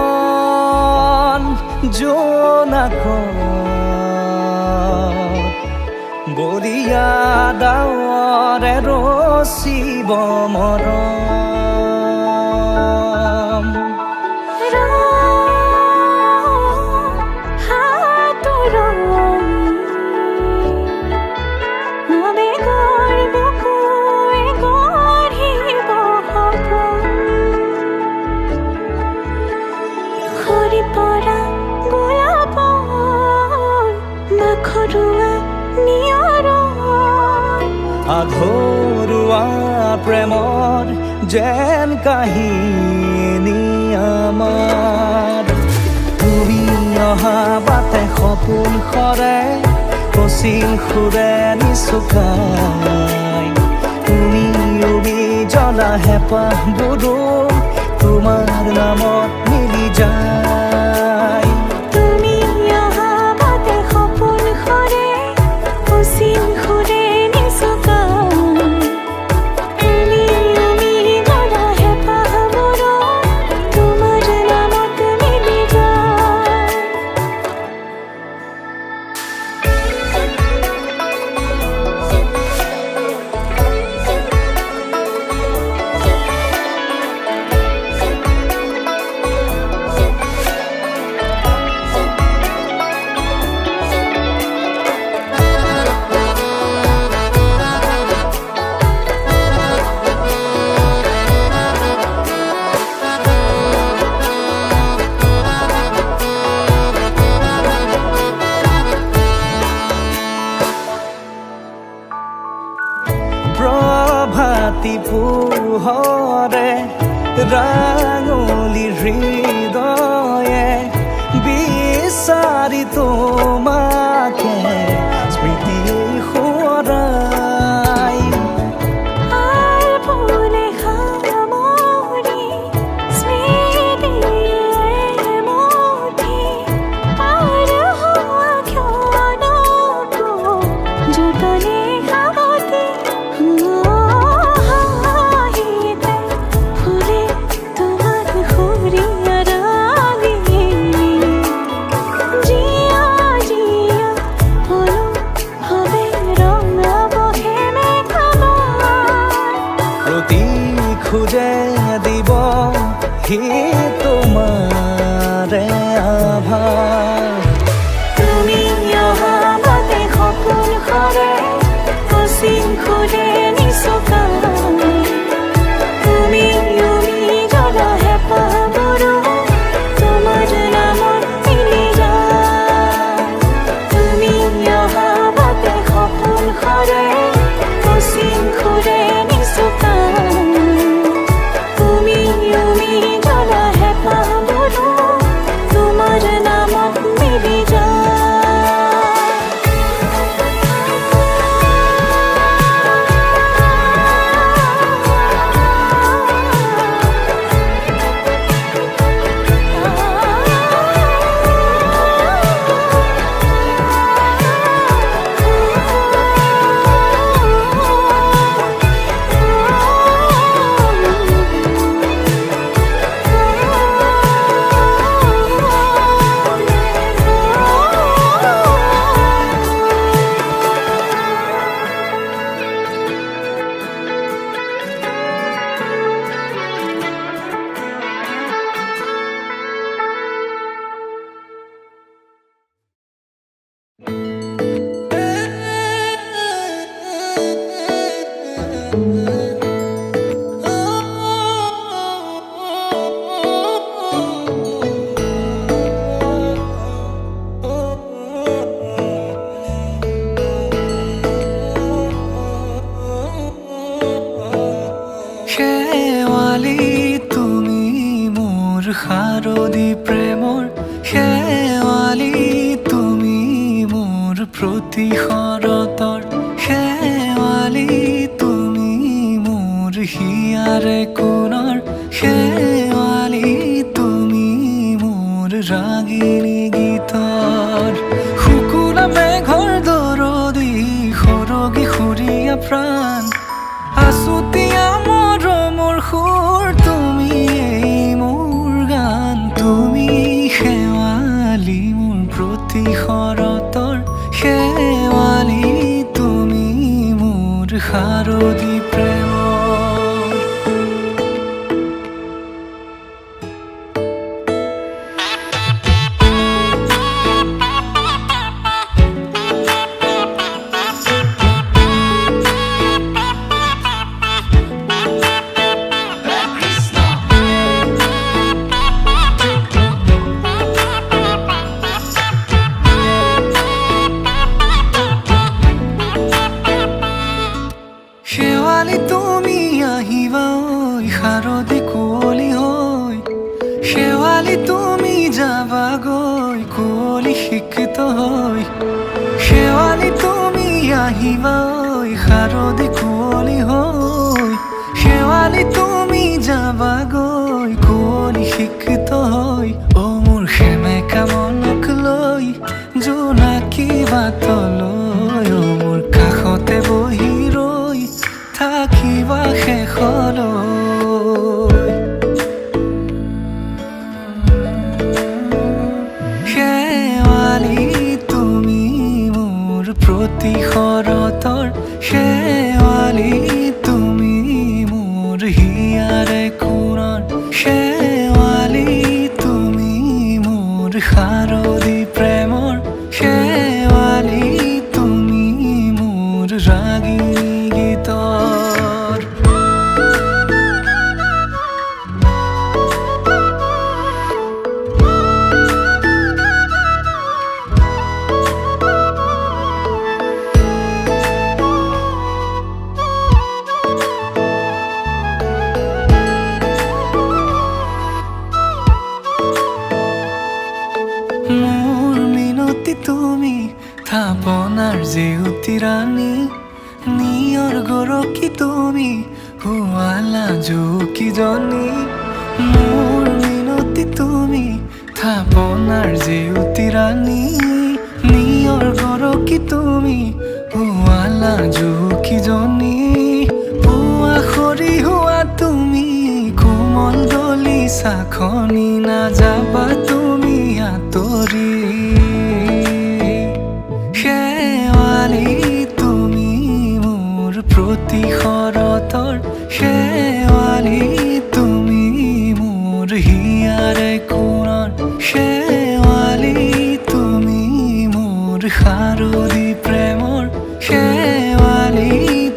মন জোনাকত বৰিয়া ডাৱৰে ৰচিব মৰম আধৰুৱা প্ৰেমৰ যেন কাহিনী আমাৰ তুমি অহা বাটে সপোন সৰে কচিল সুৰে নিচুকাই তুমি উবি জ্বলা হেঁপাহবোৰো তোমাৰ নামত মিলি যায় প্ৰভাতী পোহৰে ৰাঙলী হৃদয়ে বিচাৰি তোমাকে স্মৃতিয়ে সোঁৱৰাই জিয়া শাৰদী প্ৰেমৰ শেৱালি তুমি মোৰ প্ৰতি শৰতৰ শেৱালি তুমি মোৰ হিয়াৰে কোণৰ শেৱালি তুমি মোৰ ৰাগিনী গীতৰ শুকুলা মেঘৰ দৰদি সৰগী সুৰীয়া প্ৰাণ আছুতীয়া মৰমৰ সুৰ তুমি মোৰ গান তুমি শেৱালি মোৰ প্ৰতি শৰতৰ শেৱালি তুমি মোৰ শাৰদী প্ৰেমৰ শেৱালি তুমি আহিবা ঐ শাৰদী কুঁৱলী হৈ শেৱালি তুমি যাবাগৈ কুঁৱলী শিক্ষিত হৈ শেৱালি তুমি আহিবা ঐ শাৰদী কুঁৱলী হৈ শেৱালি তুমি যাবাগৈ কুঁৱলী শিক্ষিত হৈ অ মোৰ সেমেকা মনক লৈ জোনাকী বাটলৈ অ মোৰ কাষতে বহি ৰৈ থাকিবা শেষলৈ শেৱালি তুমি মোৰ প্ৰতি শৰতৰ শেৱালি তুমি মোৰ হিয়াৰে কোণৰ শেৱালি তুমি মোৰ শাৰদী প্ৰেমৰ শেৱালি তুমি মোৰ ৰাগিনী গীতৰ মোৰ মিনতি তুমি থাপনাৰ জেউতি ৰাণী নিয়ৰ গৰকী তুমি শুৱালা জুকিজনী মোৰ মিনতি তুমি থাপনাৰ জেউতি ৰাণী নিয়ৰ গৰকী তুমি শুৱালা জুকিজনী পুৱা খৰি হোৱা তুমি কোমল দলি চাখনি নাযাবা তুমি আঁতৰি শেৱালি তুমি মোৰ প্ৰতি শৰতৰ শেৱালি তুমি মোৰ হিয়াৰে কোণৰ শেৱালি তুমি মোৰ শাৰদী প্ৰেমৰ শেৱালি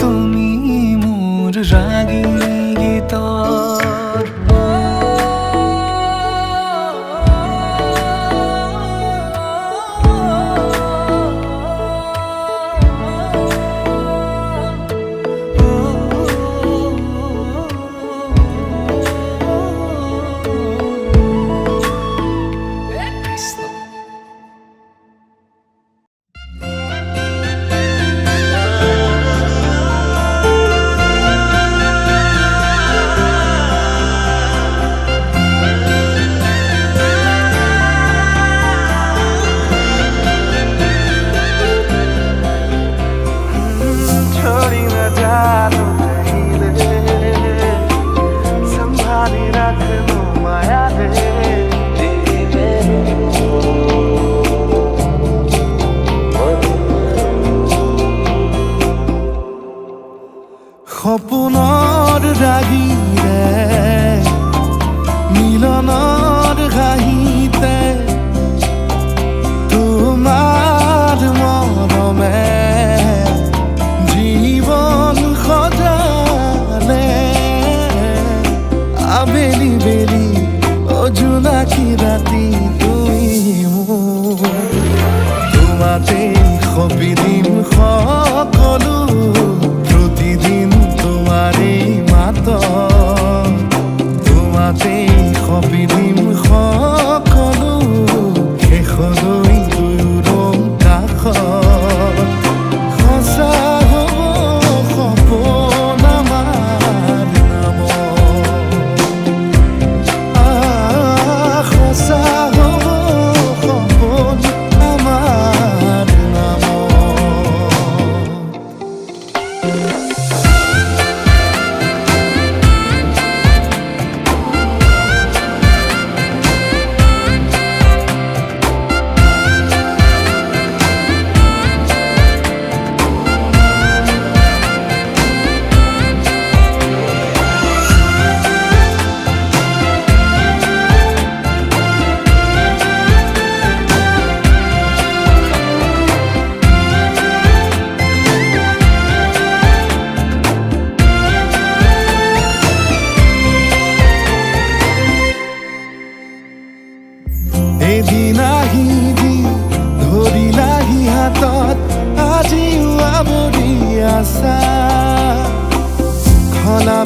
তুমি মোৰ ৰাগিনী গীতৰ সপোনৰ ৰাগিৰে মিলনৰ ঘাঁহিতে তোমাৰ মৰমে জীৱন সজালে আবেলি বেলি জোনাকী ৰাতি তুমি মোৰ তোমাতে সপি দিম সকলো প্ৰতিদিন তোমাৰে মাত তোমাতে সপি দিম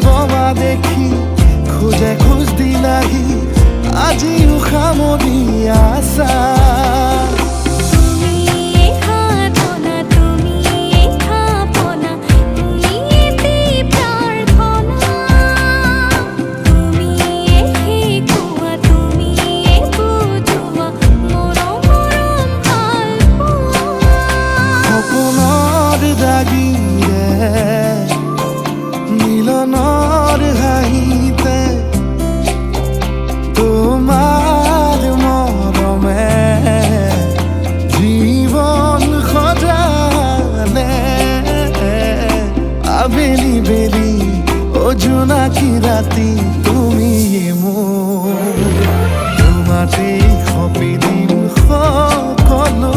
বমা দেখি খোজে খোজ দিলাহি আজিও সামৰি আছা মিলনৰ হাঁহিতে তোমাৰ মৰমে জীৱন সজালে আবেলি বেলি জোনাকী ৰাতি তুমি মোৰ তোমাতেই সপি দিম সকলো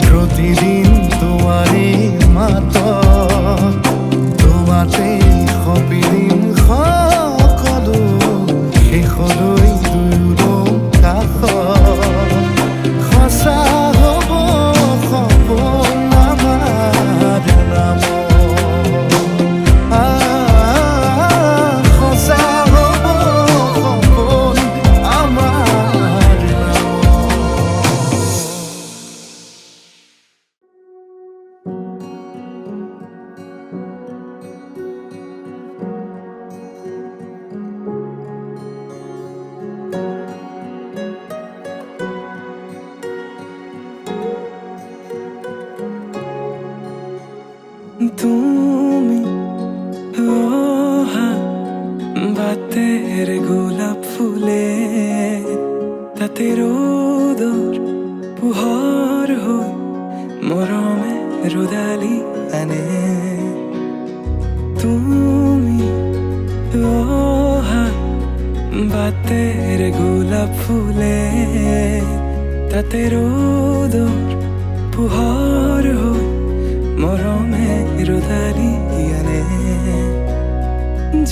প্ৰতিদিন তোমাৰে মাত তোমাতেই সপি দিম সকলো শেষলৈ দুয়ো কাষ সঁচা হ'ব সপোন আমাৰ নাম সঁচা হ'ব সপোন আমাৰ নাম তুমি অহা বাতেৰ গোলাপ ফুলে তাতে ৰোদৰ পোহৰ হৈ মৰমে ৰ'দালি আনে তুমি অহা বাতেৰ গোলাপ ফুলে তাতে ৰ'দৰ পোহৰ হৈ মৰমে ৰ'দালি আনে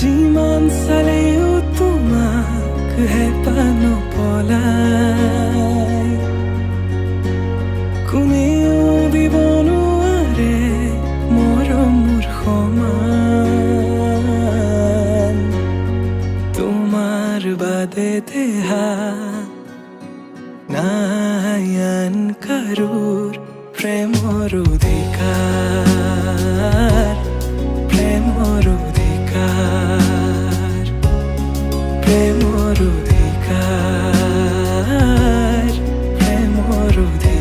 যিমান চালেও তোমাক হেঁপাহ নপলায় কোনেও দিব নোৱাৰে মৰম মোৰ সমান তোমাৰ বাদে দেহা নাই আন কাৰোৰ প্ৰেমৰ অধিকাৰ প্ৰেমৰ অধিকাৰ প্ৰেমৰ অধিকাৰ প্ৰেমৰ অধিকাৰ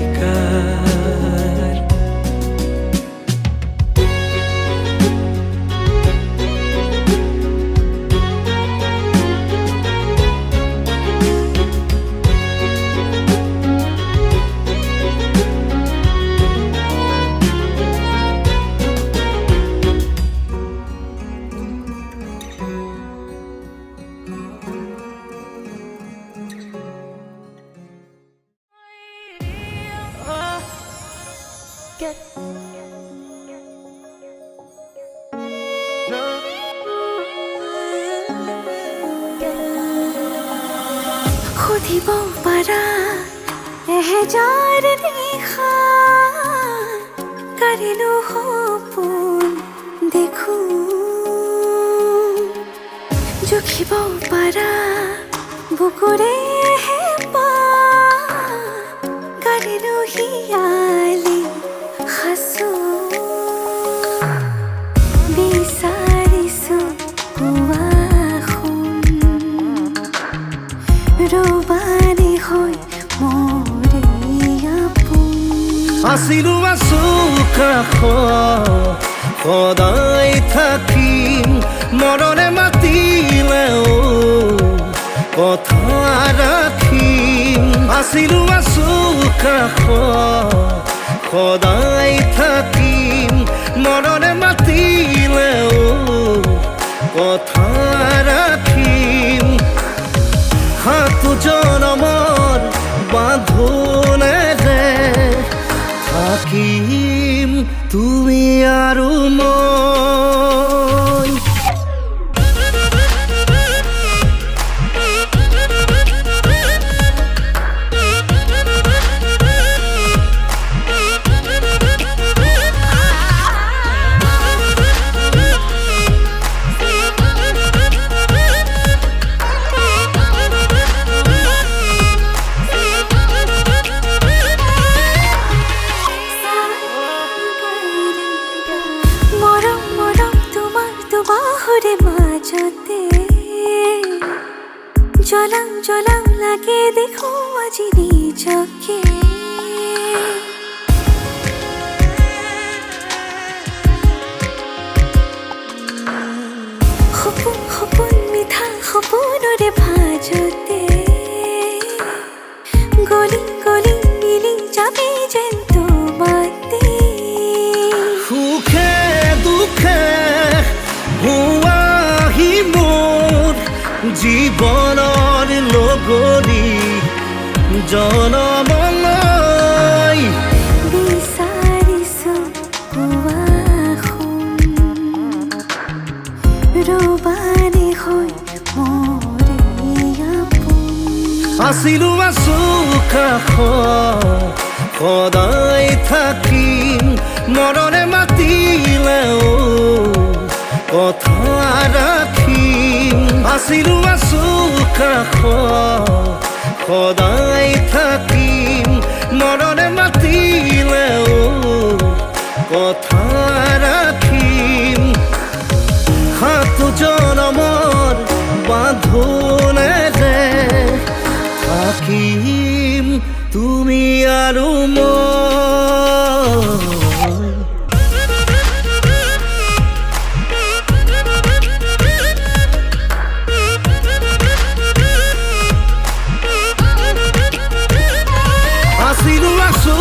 সুধিব পাৰা এহেজাৰ নিশা কাৰিলো সপোন দেখো জুখিব পাৰা বুকুৰে হেঁপাহ কাৰিলো হিয়ালি সাঁচো বিচাৰিছো ৰবাৰী হৈ মৰে আপোন আছিলো আছো কাষত সদায় থাকিম মৰণে মাতিলেও কথা ৰাখিম আছিলো আছো কাষত সদায় থাকিম মৰণে মাতিলেও কথা ৰাখিম সাতো জনমৰ বাঁধোনেৰে থাকিম তুমি আৰু মই জ্বলাও জ্বলাও লাগে দেখো আজি নিজকে সপোন সপোন মিঠা সপোনৰে ভাজতে গলি গলি মিলি যাবি যেন তোমাতে সুখে দুখে হোৱাহি মোৰ জীৱনৰ লগৰী জনমলৈ বিচাৰিছো শুন ৰবানে হৈ মৰে আপোন আছিলো আছো কাষত সদায় থাকিম মৰণে মাতিলেও কথা ৰাখিম আছিলো আছো কাষত সদায় থাকিম মৰণে মাতিলেও কথা ৰাখিম সাতো জনমৰ বান্ধোনেৰে থাকিম তুমি আৰু মই আছিলো আছো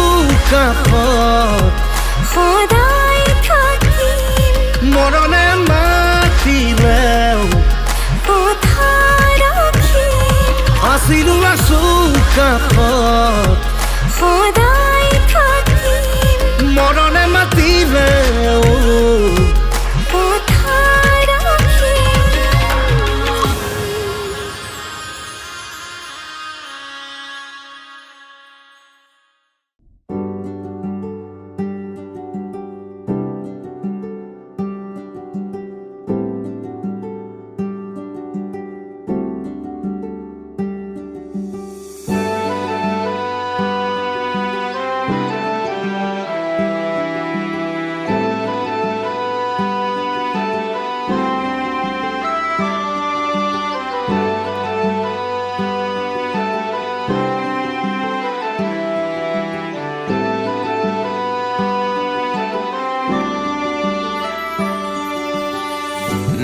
কাষত সদায় থাকিম মৰণে মাতিলেও কথা ৰাখিম আছিলো আছো কাষত সদায় থাকিম মৰণে মাতিলেও কথা ৰাখিম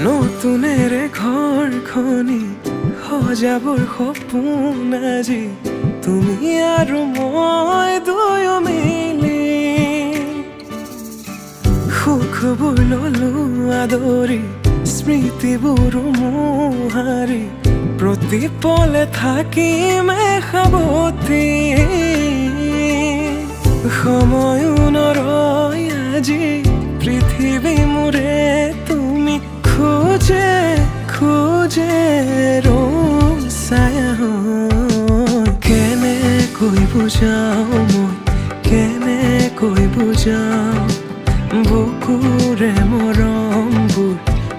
নতুনেৰে ঘৰখনি সজাবৰ সপোন আজি তুমি আৰু মই দুয়ো মিলি সুখবোৰ ললো আদৰি স্মৃতিবোৰ মোহাৰি প্ৰতি পলে থাকিমে সাৱতি সময়ো নৰয় আজি পৃথিৱী মোৰে তুমি খোজে খোজে ৰচায়া কেনেকৈ বুজাও মই কেনেকৈ বুজাও বুকুৰে মৰমবোৰ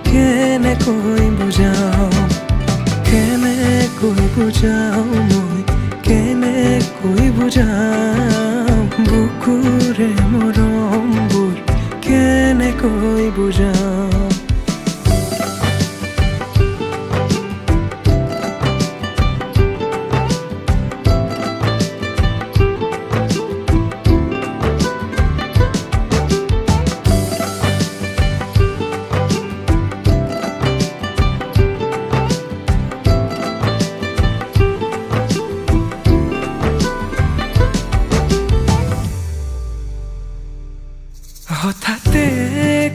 কেনেকৈ বুজাও কেনেকৈ বুজাও মই কেনেকৈ বুজাও বুকুৰে মৰমবোৰ কেনেকৈ বুজাও হঠাতে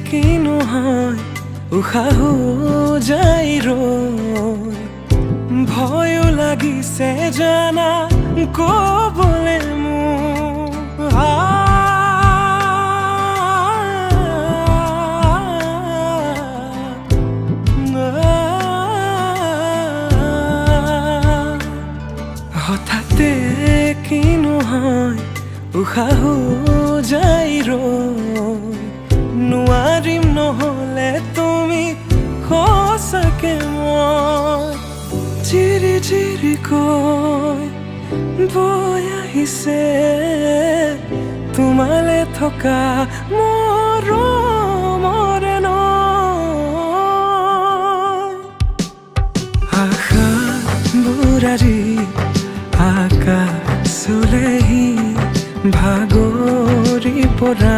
কিনো হয় উশাহো যাই ৰৈ ভয়ো লাগিছে জানা ক'বলে মোৰ হঠাতে কিনো হয় উশাহো যাই ৰৈ নোৱাৰিম নহ'লে তুমি সঁচাকে মই চিৰি চিৰিকৈ বৈ আহিছে তোমালে থকা মৰমৰে নৈ আশা তোৰ আজি আকাশ চুলেহি ভাগৰি পৰা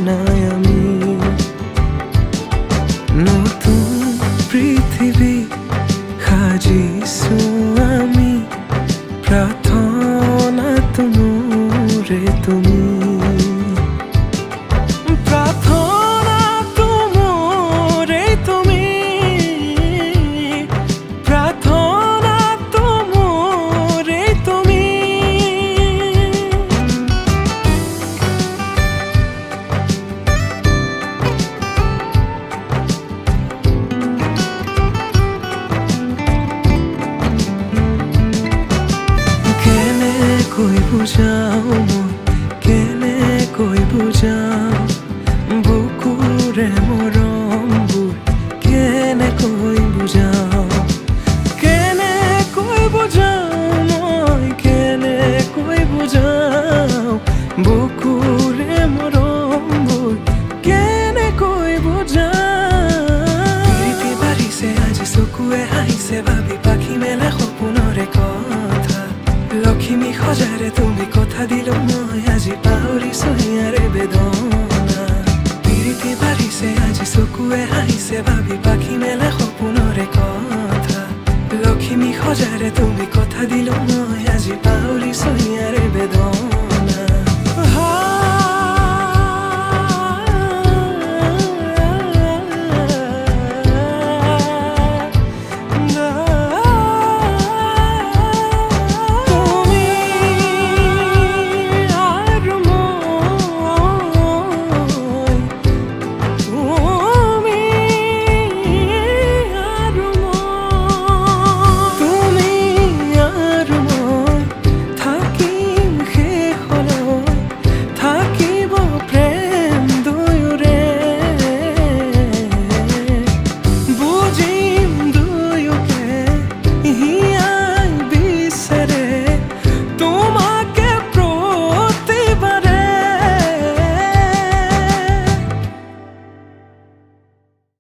নাই আমি নতুন পৃথিৱী সাজিছো আমি প্ৰাৰ্থনাটো মোৰে তুমি প্ৰাৰ্থনাটো মোৰে তুমি প্ৰাৰ্থনাটো মোৰে তুমি কেনেকৈ বুজাও মই কেনেকৈ বুজাও বুকুৰে মৰমবোৰ কেনেকৈ বুজাও কেনেকৈ বুজাও মই কেনেকৈ বুজাও বুকুৰে মৰমবোৰ কেনেকৈ বুজাও প্ৰীতি বাঢ়িছে আজি চকুৱে হাঁহিছে ভাবি পাখি মেলে সপোনৰে কথা লখিমী সজাৰে তুমি কথা দিলো মই আজি পাহৰিছো ইয়াৰে বেদনা প্ৰীতি বাঢ়িছে আজি চকুৱে হাঁহিছে ভাবি পাখি মেলে সপোনৰে কথা লখিমী সজাৰে তুমি কথা দিলো মই আজি পাহৰিছো ইয়াৰে বেদনা